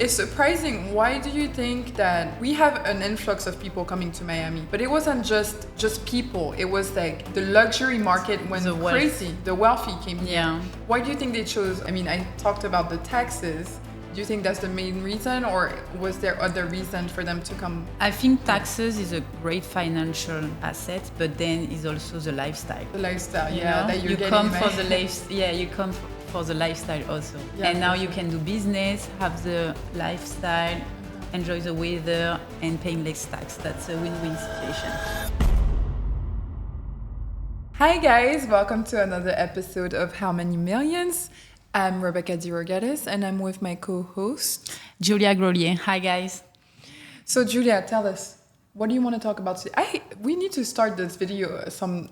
It's surprising. Why do you think that we have an influx of people coming to Miami? But it wasn't just people. It was like the luxury market went crazy. The wealthy came here. Yeah. Why do you think they chose? I mean, I talked about the taxes. Do you think that's the main reason, or was there other reason for them to come? I think taxes is a great financial asset, but then is also the lifestyle. The lifestyle, You yeah, know? that you're you getting. come for the you come for the lifestyle also. Yeah, and now for you sure. can do business, have the lifestyle, enjoy the weather, and paying less tax. That's a win-win situation. Hi guys, welcome to another episode of How Many Millions? I'm RDeRogatis and I'm with my co-host Julia Grollier. Hi guys. So Julia, tell us, what do you want to talk about today? We need to start this video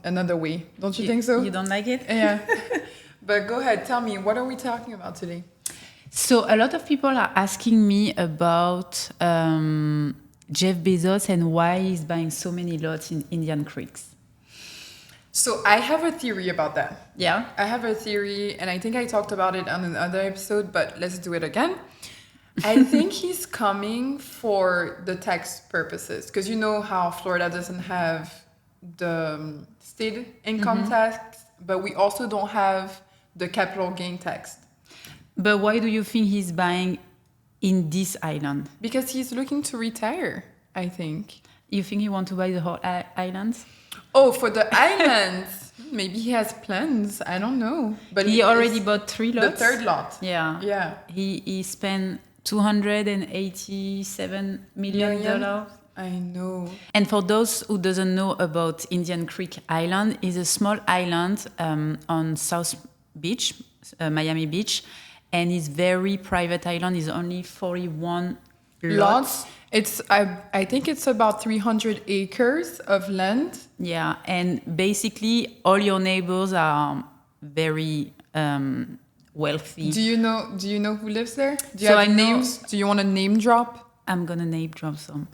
another way. Don't you think so? You don't like it? Yeah. But go ahead, tell me, what are we talking about today? So a lot of people are asking me about Jeff Bezos and why he's buying so many lots in Indian Creeks. So I have a theory about that. Yeah. I have a theory, and I think I talked about it on another episode, but let's do it again. I think he's coming for the tax purposes, because you know how Florida doesn't have the state income tax, but we also don't have the capital gain tax. But why do you think he's buying in this island? Because he's looking to retire, I think. You think he wants to buy the whole island? Oh, for the islands. Maybe he has plans. I don't know. But he already bought 3 lots. The third lot. Yeah. Yeah. He spent $287 million. I know. And for those who doesn't know about Indian Creek Island, is a small island on South Beach, Miami Beach, and it's very private island. It's only 41 lots. It's I think it's about 300 acres of land. Yeah, and basically all your neighbors are very wealthy. Do you know who lives there? Do you So have I know- names? Do you want to name drop? I'm gonna name drop some.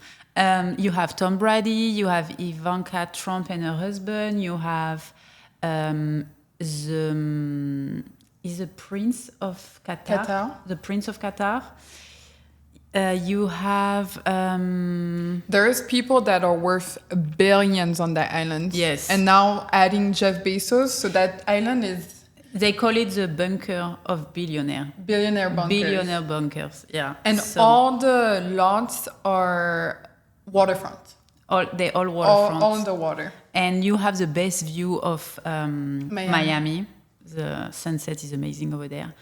You have Tom Brady, you have Ivanka Trump and her husband, you have he's the Prince of Qatar. The Prince of Qatar. You have There's people that are worth billions on that island. Yes. And now adding Jeff Bezos, so that island is they call it the bunker of billionaire. Billionaire Bunker. Billionaire bunkers, yeah. And So all the lots are waterfront. they all waterfront. All on the water. And you have the best view of Miami. The sunset is amazing over there.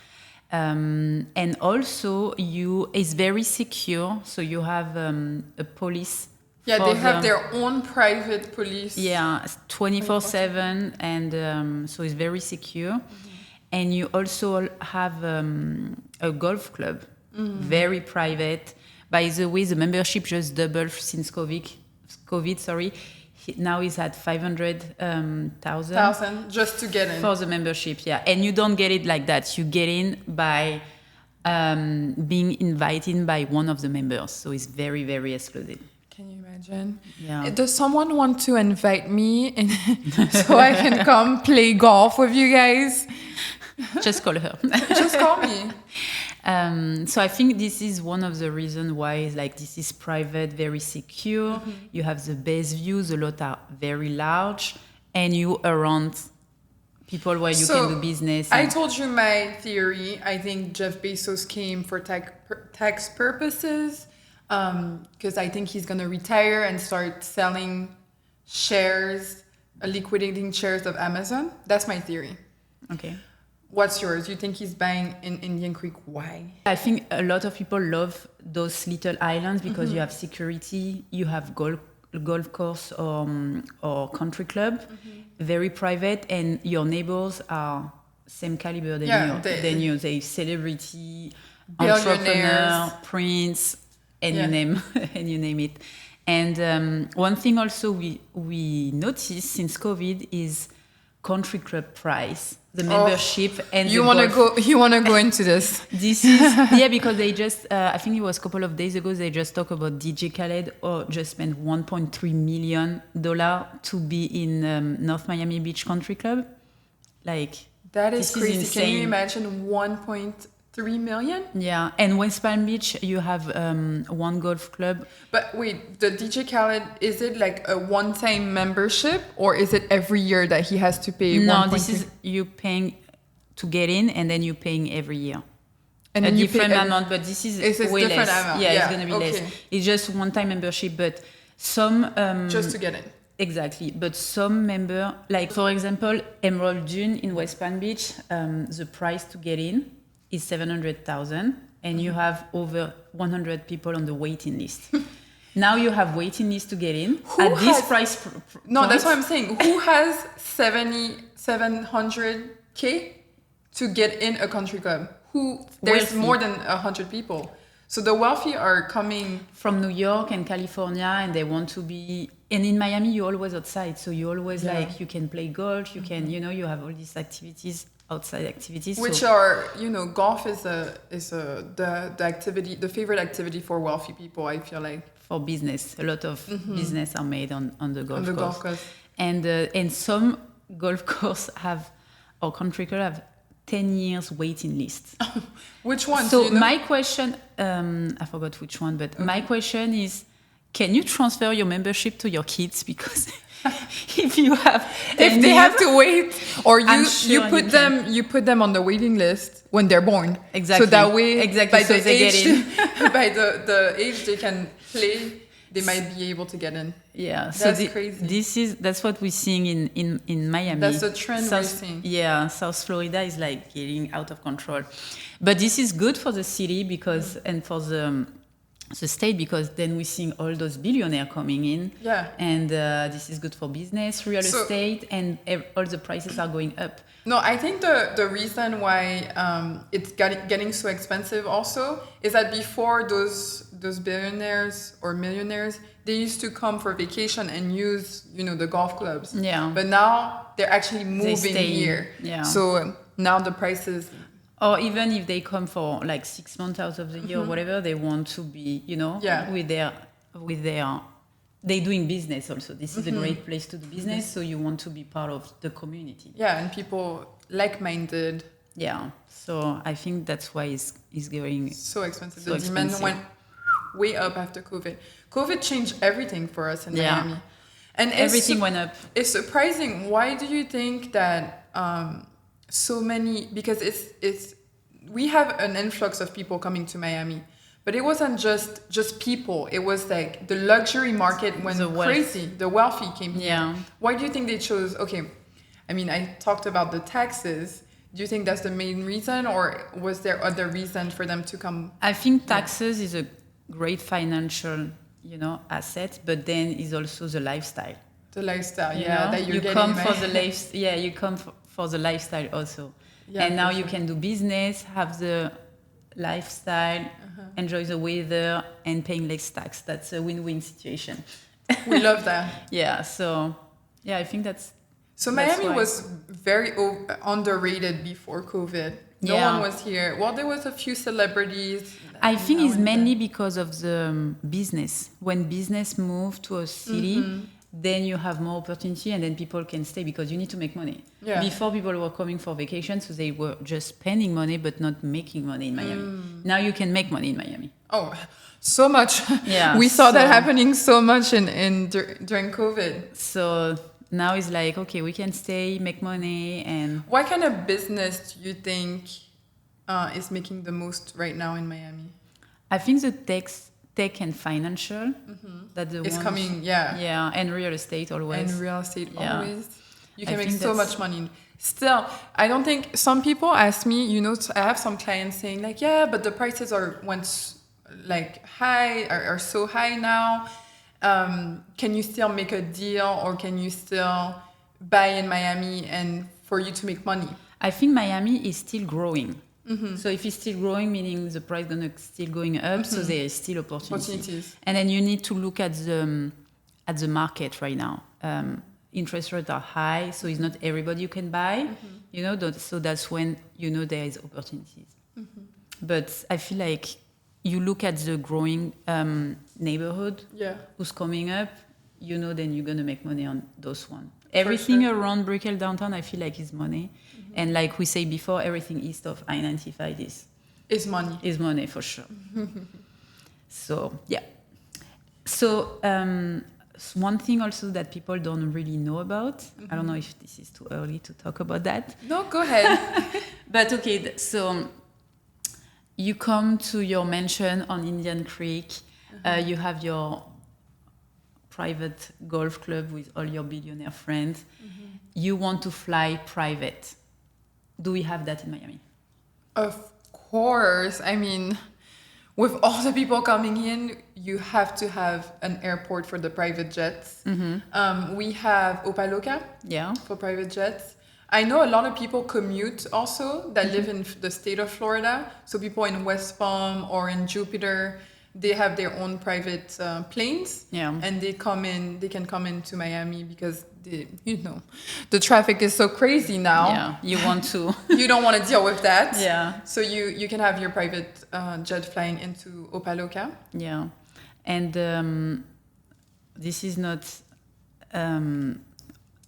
And also it's very secure. So you have a police. Yeah, they have their own private police. Yeah, 24/7, and so it's very secure. And you also have a golf club, very private. By the way, the membership just doubled since COVID. Sorry, now it's at 500,000 just to get in for the membership. Yeah, and you don't get it like that. You get in by being invited by one of the members. So it's very, very exclusive. Can you imagine? Yeah. Does someone want to invite me so I can come play golf with you guys? Just call her. Just call me. So I think this is one of the reasons why this is private, very secure. You have the best view. The lots are very large, and you around people where you can do business. I told you my theory. I think Jeff Bezos came for tax purposes. Because I think he's going to retire and start selling shares, liquidating shares of Amazon. That's my theory. Okay. What's yours? You think he's buying in Indian Creek? Why? I think a lot of people love those little islands because you have security, you have golf course or country club, very private, and your neighbors are same caliber than you. They celebrity, entrepreneur, prince, and you name it. And one thing also we noticed since COVID is country club price, the membership, and you want to go into this. This is because they just I think it was a couple of days ago they just talked about DJ Khaled just spent $1.3 million to be in North Miami Beach Country Club. Like that is crazy. Insane. Can you imagine 1.3 3 million? Yeah, and West Palm Beach, you have one golf club. But wait, the DJ Khaled, is it like a one-time membership or is it every year that he has to pay? No, this is you paying to get in, and then you're paying every year. And a then different amount, but this is way less. Amount. Yeah, it's gonna be less. It's just one-time membership, but some just to get in. Exactly, but some member, like for example, Emerald Dune in West Palm Beach, the price to get in is 700,000, and you have over 100 people on the waiting list. Now you have waiting list to get in at this price. No, that's what I'm saying. Who has 700K to get in a country club? There's wealthy. More than 100 people. So the wealthy are coming from New York and California, and they want to be. And in Miami, you're always outside, so you always like you can play golf, you can you have all these activities, outside activities, which are golf is the activity, the favorite activity for wealthy people. I feel like for business, a lot of business are made on the golf course. Golf course, and some golf course or country club have 10 years waiting list. Which one? So my question, I forgot which one, but my question is, can you transfer your membership to your kids? Because if you have, if they have to wait, or you put them on the waiting list when they're born. Exactly. So that way, by the age, by the age they can play, they might be able to get in. Yeah, that's crazy. That's what we're seeing in Miami. That's the trend we're seeing. Yeah, South Florida is like getting out of control, but this is good for the city because and for the state, because then we're seeing all those billionaires coming in. Yeah, and this is good for business, real estate, and all the prices are going up. No, I think the reason why it's getting so expensive also is that before those billionaires or millionaires, they used to come for vacation and use the golf clubs. Yeah. But now they're actually moving here. Yeah. So now the prices. Or even if they come for like 6 months out of the year or whatever, they want to be with their. They're doing business also. This is a great place to do business, so you want to be part of the community. Yeah, and people like-minded. Yeah, so I think that's why it's going so expensive. The demand went way up after COVID. COVID changed everything for us in Miami. And everything went up. It's surprising. Why do you think that so many... Because we have an influx of people coming to Miami. But it wasn't just people. It was like the luxury market went crazy. The wealthy came here. Yeah. Why do you think they chose? Okay, I mean, I talked about the taxes. Do you think that's the main reason, or was there other reason for them to come? I think taxes is a great financial, asset, but then is also the lifestyle. The lifestyle, that you're getting. Come for the you come for the lifestyle also. Yeah, and now you can do business, have the lifestyle, enjoy the weather, and paying less tax. That's a win-win situation. We love that. Yeah, so I think that's. So Miami was very underrated before COVID. No one was here. Well, there was a few celebrities. I think it's mainly because of the business. When business moved to a city, then you have more opportunity, and then people can stay because you need to make money. Yeah. Before, people were coming for vacation, so they were just spending money but not making money in Miami. Now you can make money in Miami. Oh, so much. Yeah, we saw that happening so much during COVID. So now it's like, okay, we can stay, make money. And what kind of business do you think is making the most right now in Miami? I think the tech and financial that it's coming. And real estate always. You can make so much money. Still, I don't think, some people ask me, I have some clients saying like, yeah, but the prices went like high, are so high now. Can you still make a deal, or can you still buy in Miami and for you to make money? I think Miami is still growing. So if it's still growing, meaning the price still going up, so there is still opportunities. And then you need to look at the market right now. Interest rates are high, so it's not everybody you can buy. So that's when there is opportunities. But I feel like you look at the growing neighborhood who's coming up, then you're gonna make money on those ones. Everything around Brickell downtown, I feel like is money. And like we say before, everything east of I-95 is. Is money. Is money for sure. So yeah. So one thing also that people don't really know about, I don't know if this is too early to talk about that. No, go ahead. But okay, so you come to your mansion on Indian Creek, you have your private golf club with all your billionaire friends. You want to fly private. Do we have that in Miami? Of course. I mean, with all the people coming in, you have to have an airport for the private jets. We have Opaloka for private jets. I know a lot of people commute also that live in the state of Florida. So people in West Palm or in Jupiter, they have their own private planes. And they can come into Miami because the traffic is so crazy now. You want to. You don't want to deal with that. So you can have your private jet flying into Opaloka. And this is not.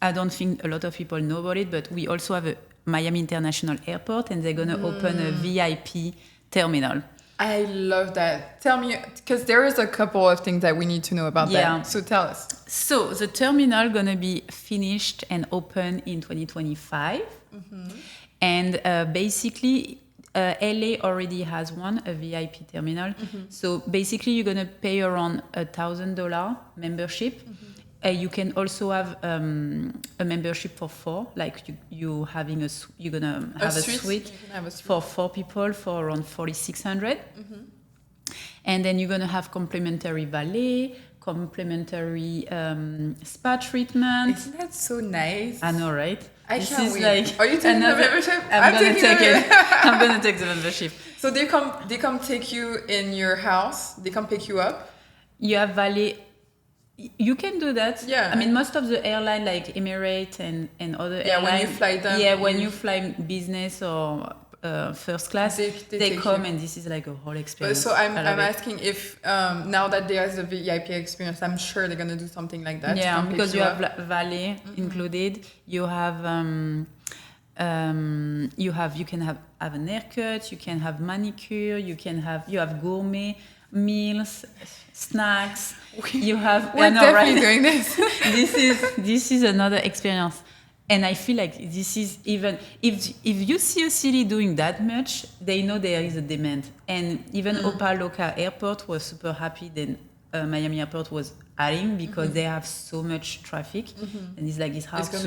I don't think a lot of people know about it, but we also have a Miami International Airport, and they're gonna open a VIP terminal. I love that. Tell me, because there is a couple of things that we need to know about that. So tell us. So the terminal gonna be finished and open in 2025, and basically LA already has one, a VIP terminal. So basically you're gonna pay around $1,000 membership. You can also have a membership for 4, like you're gonna have a suite for 4 people for around $4,600, and then you're gonna have complimentary valet, complimentary spa treatment. Isn't that so nice? I know, right? I can't wait. Are you taking the membership? I'm gonna take it. I'm gonna take the membership. So they come take you in your house. They come pick you up. You have valet. You can do that. I mean, most of the airline like Emirates and other airlines. When you fly them. When you fly business or first class, they come and this is like a whole experience. So I'm asking if now that there's a VIP experience, I'm sure they're gonna do something like that. Because you have valet included. You have you can have an haircut. You can have manicure. You have gourmet meals, snacks. You have. We're definitely doing this. This is another experience, and I feel like this is even if you see a city doing that much, they know there is a demand. And even Opaloka Airport was super happy that Miami Airport was adding because they have so much traffic, and it's hard to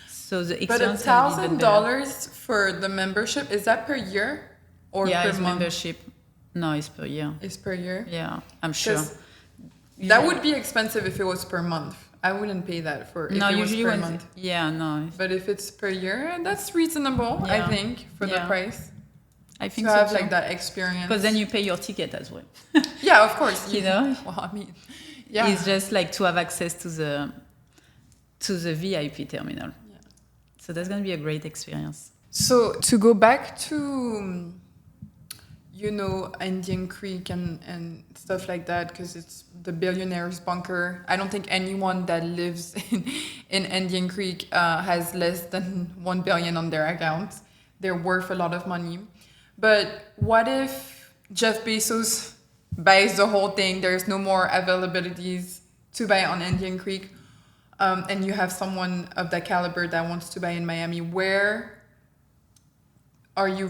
So the experience. But $1,000 for the membership, is that per year or per month? Membership. No, it's per year. It's per year? Yeah, I'm sure. That would be expensive if it was per month. I wouldn't pay that for if it was per month. But if it's per year, that's reasonable, I think, for the price. I think to have like that experience. Because then you pay your ticket as well. Yeah, of course. You know? Well, I mean, it's just like to have access to the VIP terminal. Yeah. So that's going to be a great experience. So to go back to, Indian Creek and stuff like that, because it's the Billionaire's Bunker. I don't think anyone that lives in Indian Creek has less than $1 billion on their account. They're worth a lot of money. But what if Jeff Bezos buys the whole thing? There's no more availabilities to buy on Indian Creek. And you have someone of that caliber that wants to buy in Miami. Where do you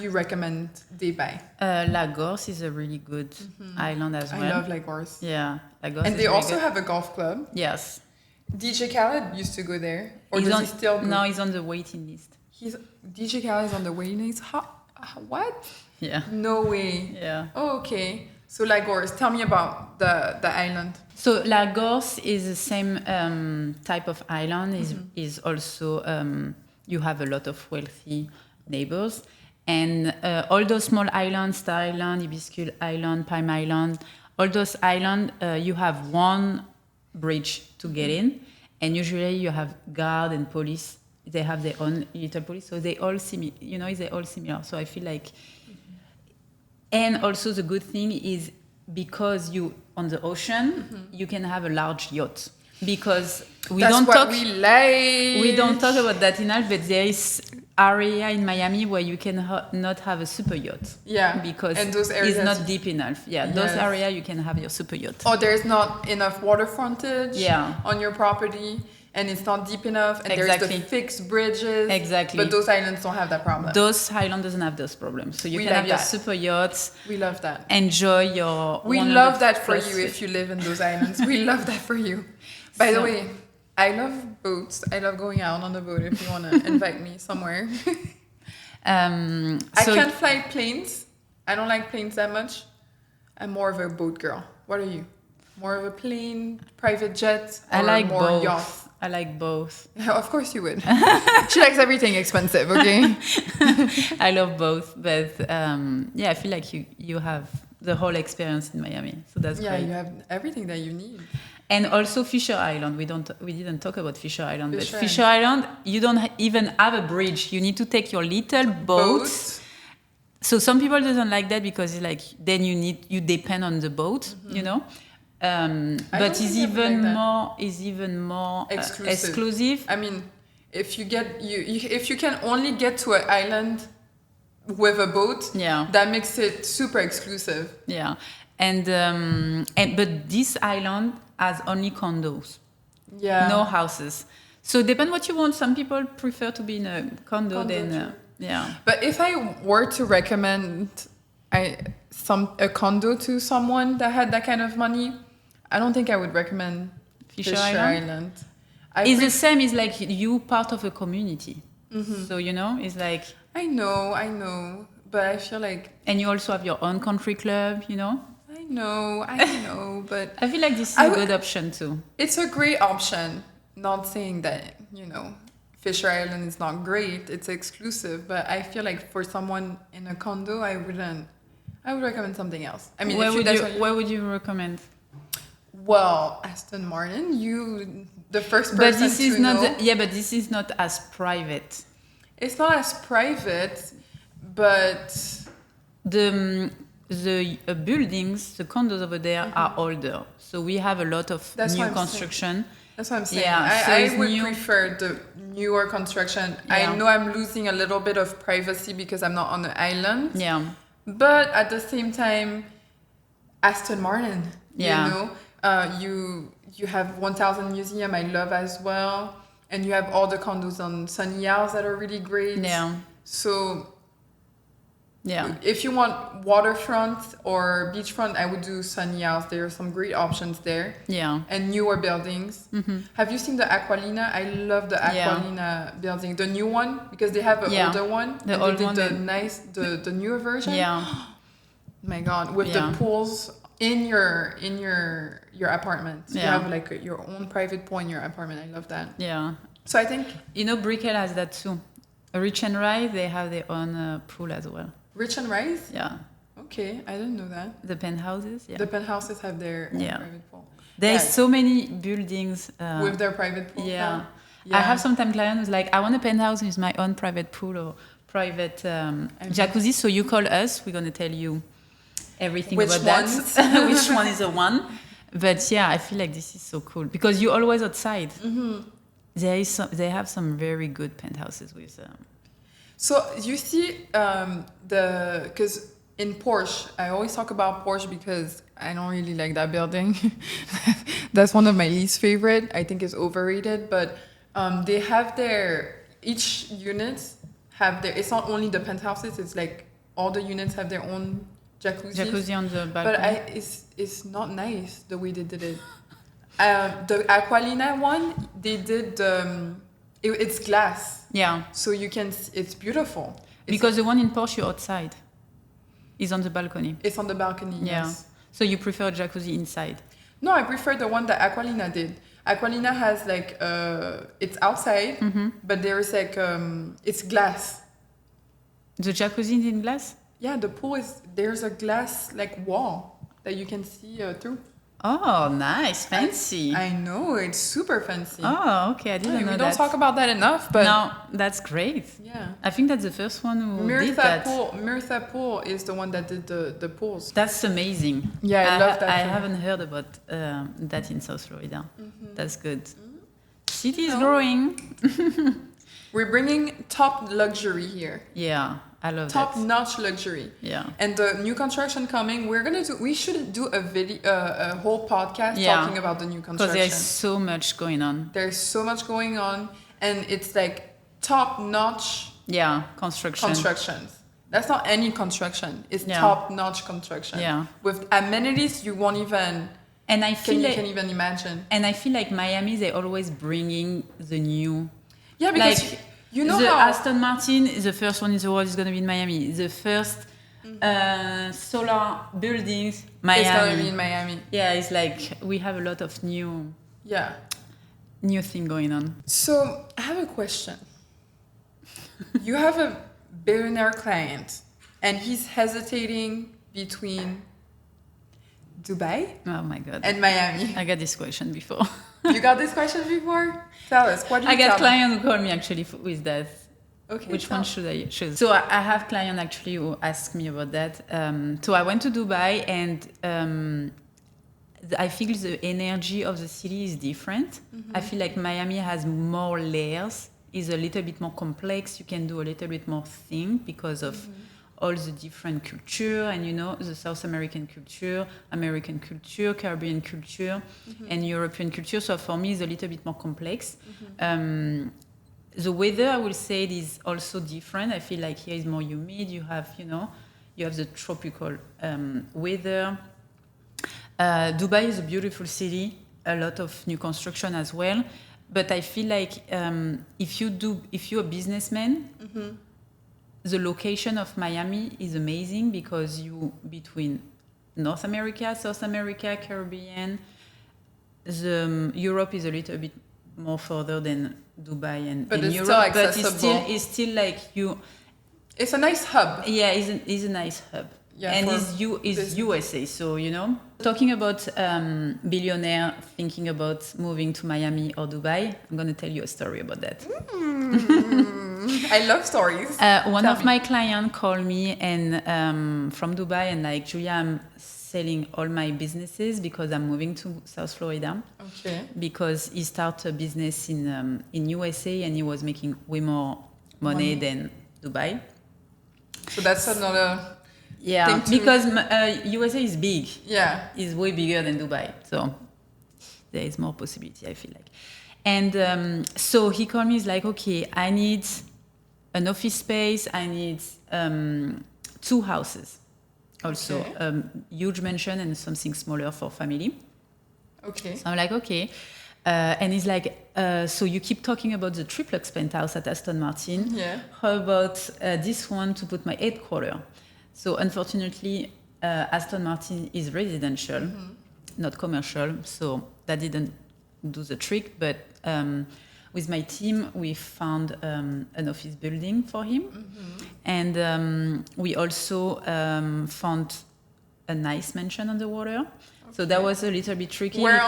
recommend they buy? Lagos is a really good island as well. I love Lagos. Yeah, Lagos. And they also have a golf club. Yes. DJ Khaled used to go there, or does he still go? No, he's on the waiting list. DJ Khaled is on the waiting list. What? Yeah. No way. Yeah. Oh, okay. So Lagos, tell me about the island. So Lagos is the same type of island. Is also you have a lot of wealthy neighbors, and all those small islands, Star Island, Hibiscus Island, Palm Island, all those islands, you have one bridge to get in, and usually you have guard and police. They have their own little police, so they all they're all similar. So I feel like, and also the good thing is because you on the ocean, you can have a large yacht. Because we don't talk about that enough, but there is area in Miami where you can not have a super yacht. Yeah. Because and those areas it's not deep enough. Yeah, those areas you can have your super yacht. Or there's not enough water frontage Yeah. on your property, and it's not deep enough, and Exactly. there's the fixed bridges. Exactly. But those islands don't have that problem. Those islands doesn't have those problems. So you We can have like your that. super yachts. We love that. Enjoy your. We 100 love that for plus you if you live in those islands. We love that for you. By the way, I love boats. I love going out on the boat if you want to invite me somewhere. I can't fly planes. I don't like planes that much. I'm more of a boat girl. What are you? More of a plane, private jet, or I like more both. yacht? I like both. Of course you would. She likes everything expensive, okay? I love both, but yeah, I feel like you have the whole experience in Miami, so that's Yeah, great. you have everything that you need. And also Fisher Island. We didn't talk about Fisher Island, but Fisher Fisher Island, you don't even have a bridge. You need to take your little boat. So some people doesn't like that because it's like then you depend on the boat, you know. But it's even more exclusive. I mean, if you can only get to an island with a boat, that makes it super exclusive. Yeah, and but this island has only condos. Yeah, no houses. So depend what you want. Some people prefer to be in a condo than yeah. But if I were to recommend a condo to someone that had that kind of money, I don't think I would recommend Fisher Island. It's the same. It's like you part of a community. Mm-hmm. So you know, it's like I know, but I feel like and you also have your own country club. You know. I know, but I feel like this is a good option too. It's a great option. Not saying that Fisher Island is not great. It's exclusive, but I feel like for someone in a condo, I would recommend something else. I mean, where would you recommend? Well, Aston Martin, the first person but this to is know. not but this is not as private. It's not as private, but the buildings, the condos over there are older. So we have a lot of new construction. That's what I'm saying. Yeah, I would prefer the newer construction. Yeah. I know I'm losing a little bit of privacy because I'm not on the island. Yeah. But at the same time, Aston Martin, you have 1000 Museum, I love as well. And you have all the condos on Sunny Isles that are really great. Yeah. So if you want waterfront or beachfront, I would do Sunny Isles. There are some great options there. Yeah. And newer buildings. Mm-hmm. Have you seen the Aqualina? I love the Aqualina building, the new one, because they have an older one. The old one. The newer version. Yeah. My God, with the pools in your apartment. Yeah. You have like your own private pool in your apartment. I love that. Yeah. So I think Brickell has that too. Rich and Rise, they have their own pool as well. Rich and Rise? Yeah. Okay, I didn't know that. The penthouses, yeah. The penthouses have their own private pool. There's so many buildings with their private pool. Yeah. I have sometimes clients who's like, I want a penthouse with my own private pool or private jacuzzi. So you call us, we're gonna tell you everything about that. Which one is the one? But yeah, I feel like this is so cool because you're always outside. Mm-hmm. They have some very good penthouses with. So you see, because in Porsche, I always talk about Porsche because I don't really like that building. That's one of my least favorite. I think it's overrated, but they have each units have it's not only the penthouses, it's like all the units have their own jacuzzi on the balcony. But it's not nice the way they did it. The Aqualina one, they did it's glass. Yeah. So you can it's beautiful. Because the one in Porsche you're outside. Is on the balcony. It's on the balcony. Yeah. Yes. So you prefer jacuzzi inside? No, I prefer the one that Aqualina did. Aqualina has like it's outside, but there is like it's glass. The jacuzzi is in glass? Yeah, the pool there's a glass like wall that you can see through. Oh, nice. Fancy. I know. It's super fancy. Oh, okay. I didn't know that. We don't talk about that enough, but... No, that's great. Yeah. I think that's the first one who did that. Mirtha Pool is the one that did the pools. That's amazing. Yeah, I love that. I haven't heard about that in South Florida. Mm-hmm. That's good. Mm-hmm. City is growing. We're bringing top luxury here. Yeah, I love Top that. notch luxury. Yeah. And the new construction coming, we should do a whole podcast talking about the new Because construction. there's so much going on. There's so much going on, and it's like top notch constructions. That's not any construction. It's top notch construction. Yeah. With amenities you won't even And I feel can even imagine. And I feel like Miami, they're always bringing the new. Yeah, because like, you know the how Aston Martin, the first one in the world, is going to be in Miami. The first solar buildings, Miami. it's gonna be in Miami. Yeah, it's like we have a lot of new thing going on. So I have a question. You have a billionaire client, and he's hesitating between Dubai Oh my God. and Miami. I got this question before. You got this question before? Tell us. What do you I got tell clients who call me actually with that. Okay, Which tell. one should I choose? So I have clients actually who ask me about that. So I went to Dubai, and I feel the energy of the city is different. I feel like Miami has more layers, is a little bit more complex. You can do a little bit more thing because of all the different culture, and the South American culture, American culture, Caribbean culture, and European culture. So for me, it's a little bit more complex. The weather, I will say, it is also different. I feel like here is more humid. You have, you have the tropical weather. Dubai is a beautiful city, a lot of new construction as well. But I feel like if you're a businessman, the location of Miami is amazing because you between North America, South America, Caribbean. Europe is a little bit more further than Dubai and it's Europe, still but accessible. it's still like you. It's a nice hub. Yeah, it's a nice hub. Yeah, and for it's USA, so Talking about billionaire thinking about moving to Miami or Dubai, I'm going to tell you a story about that. I love stories. One of my clients called me and from Dubai and like, Julia, I'm selling all my businesses because I'm moving to South Florida. Okay. Because he started a business in USA and he was making way more money than Dubai. So that's another... Yeah, because USA is big. Yeah. It's way bigger than Dubai. So there is more possibility, I feel like. And so he called me, he's like, okay, I need an office space. I need 2 houses. Also, Okay. Huge mansion and something smaller for family. Okay. So I'm like, okay. And he's like, so you keep talking about the triplex penthouse at Aston Martin. Yeah. How about this one to put my headquarters? So unfortunately, Aston Martin is residential, not commercial. So that didn't do the trick. But with my team, we found an office building for him. And we also found a nice mansion on the water. Okay. So that was a little bit tricky. Where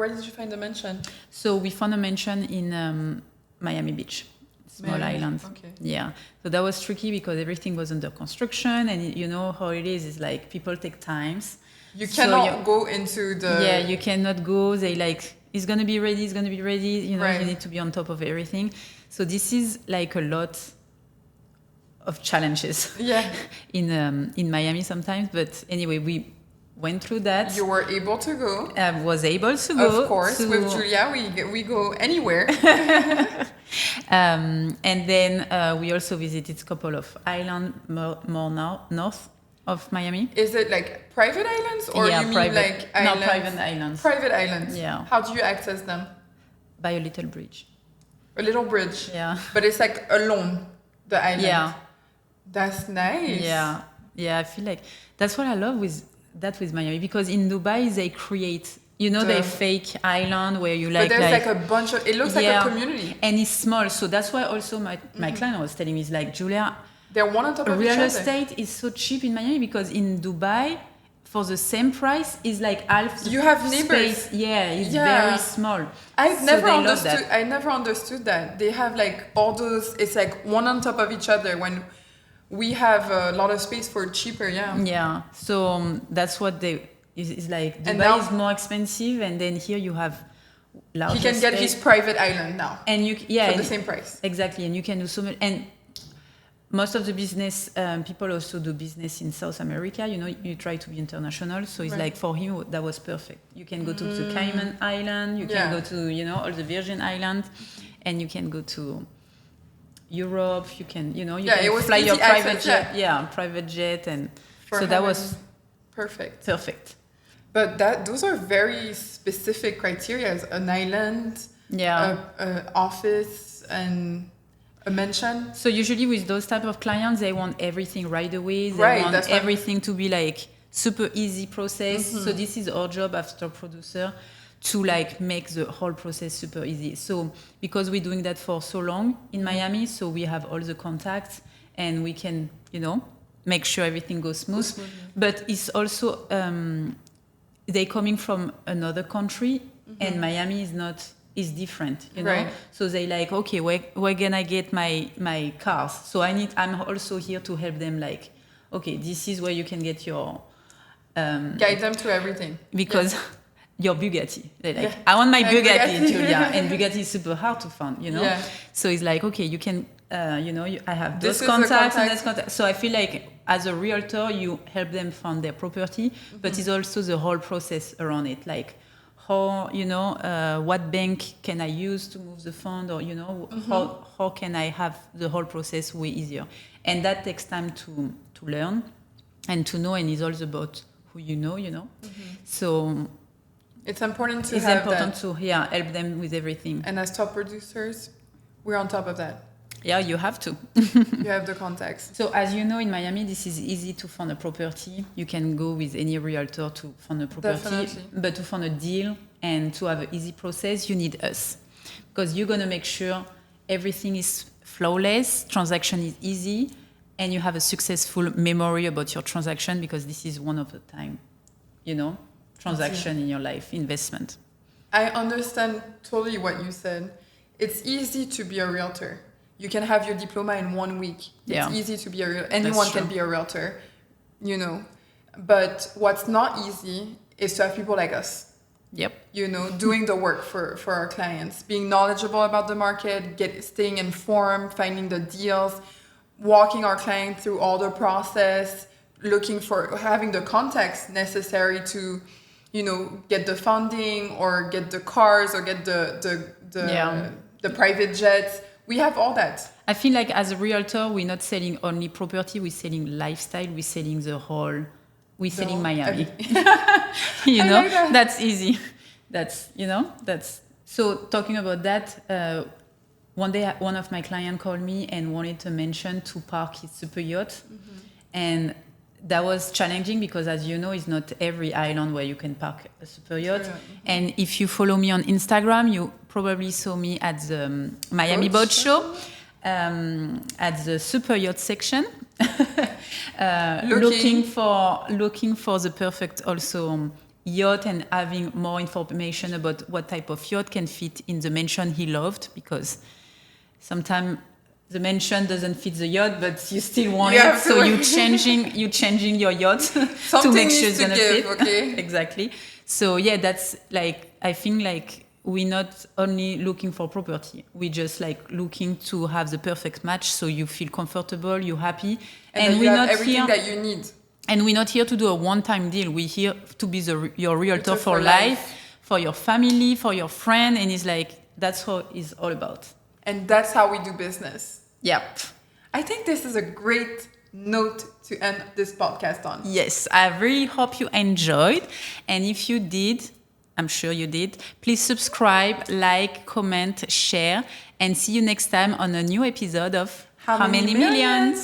did you find the mansion? So we found a mansion in Miami Beach. Small island. Okay. Yeah. So that was tricky because everything was under construction, and you know how it is like people take times. You cannot go into the... Yeah, you cannot go. They like, it's going to be ready, it's going to be ready. You know, Right. You need to be on top of everything. So this is like a lot of challenges in Miami sometimes. But anyway, we went through that. You were able to go. I was able to go. Of course, with Julia, we go anywhere. And then we also visited a couple of islands more north of Miami. Is it like private islands or you mean like islands? No, private islands. Private islands. Yeah. How do you access them? By a little bridge. A little bridge. Yeah. But it's like alone, the island. Yeah. That's nice. Yeah. Yeah, I feel like that's what I love with Miami, because in Dubai they create, they fake island where you like. But there's like a bunch of, it looks like a community. And it's small, so that's why also my client was telling me, is like, Julia, they're one on top of each other. Real estate is so cheap in Miami because in Dubai, for the same price, is like half the You have neighbors. space. Yeah, it's very small. I So never they understood that. They have like all those, it's like one on top of each other when we have a lot of space for cheaper, Yeah, so that's what it's like. And Dubai now- is more expensive, and then here you have larger He can get stake. his private island now And you, for the and- same price. Exactly, and you can do so much. And most of the business people also do business in South America. You know, you try to be international. So it's Right. like for him that was perfect. You can go to the Cayman Island. You can go to all the Virgin Islands, and you can go to Europe. You can you It can was fly your easy private access, jet. Yeah, private jet, and For so that him, was perfect. perfect. But those are very specific criteria: an island, Yeah. a office, and a mansion. So usually with those type of clients, they want everything right away. They Right, want that's what- everything to be like super easy process. So this is our job after producer to like make the whole process super easy. So because we're doing that for so long in Miami, so we have all the contacts and we can, make sure everything goes smooth. But it's also they coming from another country and Miami is different, Right. So they like, okay, where can I get my cars? So I'm also here to help them like, okay, this is where you can get your Guide them to everything. because your Bugatti. They're like, Yeah. I want my My Bugatti, Bugatti. Julia. And Bugatti is super hard to find, Yeah. So it's like, okay, you can, I have This those is the contacts and contact. those contacts. So I feel like as a realtor, you help them find their property, but it's also the whole process around it. Like how, what bank can I use to move the fund or, how can I have the whole process way easier? And that takes time to learn and to know, and it's all about who you know. So It's important to it's have important that. to help them with everything. And as top producers, we're on top of that. Yeah, you have to. You have the contacts. So as you know, in Miami, this is easy to find a property. You can go with any realtor to find a property. Definitely. But to find a deal and to have an easy process, you need us. Because you're going to make sure everything is flawless, transaction is easy, and you have a successful memory about your transaction because this is one of the time, transaction in your life, investment. I understand totally what you said. It's easy to be a realtor. You can have your diploma in 1 week. Yeah. It's easy to be a realtor. Anyone true. can be a realtor, But what's not easy is to have people like us, Yep. doing the work for our clients, being knowledgeable about the market, staying informed, finding the deals, walking our client through all the process, having the context necessary to, get the funding or get the cars or get the private jets. We have all that. I feel like as a realtor, we're not selling only property, we're selling lifestyle, we're selling we're selling Miami. I like that. That's easy. That's so talking about that, one day one of my clients called me and wanted to mention to park his super yacht. And that was challenging because as you know, it's not every island where you can park a super yacht. Sure. And if you follow me on Instagram, you probably saw me at the Miami Boat Show, at the super yacht section, looking for the perfect also yacht and having more information about what type of yacht can fit in the mansion he loved, because sometimes the mansion doesn't fit the yacht, but you still want You it, have so to- you're changing your yacht to Something make needs sure it's to gonna give, fit. okay? Exactly. So yeah, that's like, I think like we're not only looking for property, we're just like looking to have the perfect match, so you feel comfortable, you're happy, And then we're you have not everything here. that you need. And we're not here to do a one-time deal. We're here to be your realtor Realtor for for life, life. for your family, for your friend, and it's like that's what it's all about. And that's how we do business. Yep. I think this is a great note to end this podcast on. Yes, I really hope you enjoyed. And if you did, I'm sure you did, please subscribe, like, comment, share, and see you next time on a new episode of How Many Millions?